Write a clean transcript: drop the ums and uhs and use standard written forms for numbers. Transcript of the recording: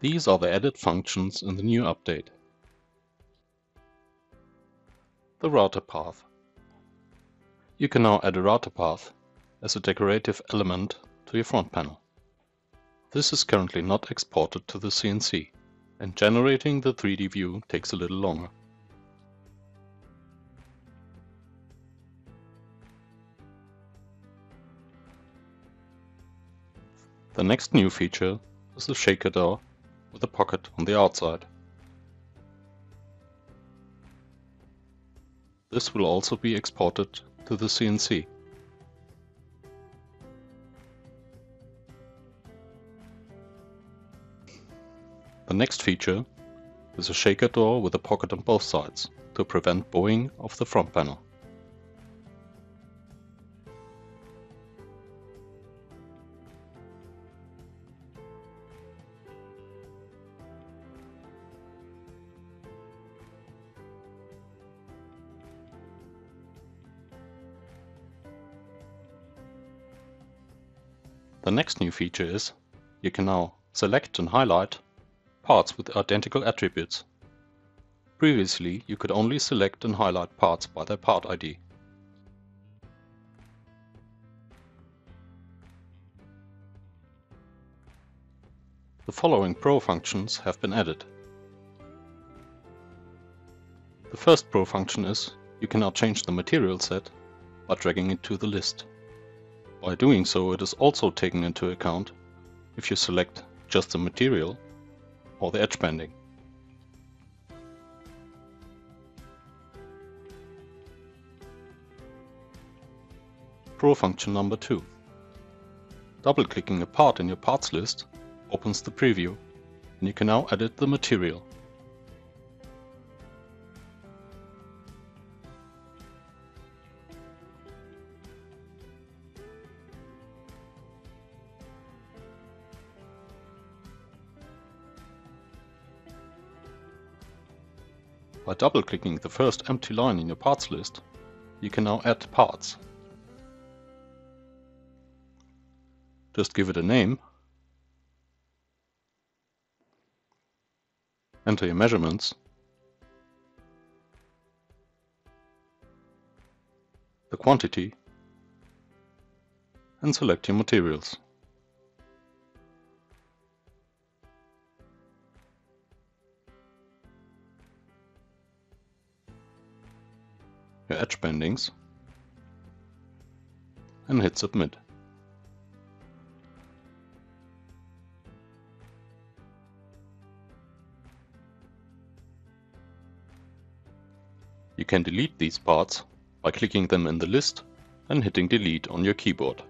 These are the added functions in the new update. The router path. You can now add a router path as a decorative element to your front panel. This is currently not exported to the CNC, and generating the 3D view takes a little longer. The next new feature is the shaker door with a pocket on the outside. This will also be exported to the CNC. The next feature is a shaker door with a pocket on both sides to prevent bowing of the front panel. The next new feature is you can now select and highlight parts with identical attributes. Previously, you could only select and highlight parts by their part ID. The following Pro functions have been added. The first Pro function is you can now change the material set by dragging it to the list. By doing so, it is also taken into account if you select just the material or the edge banding. Pro function number 2. Double-clicking a part in your parts list opens the preview, and you can now edit the material. By double-clicking the first empty line in your parts list, you can now add parts. Just give it a name, enter your measurements, the quantity, and select your materials. Your edge bandings, and hit submit. You can delete these parts by clicking them in the list and hitting delete on your keyboard.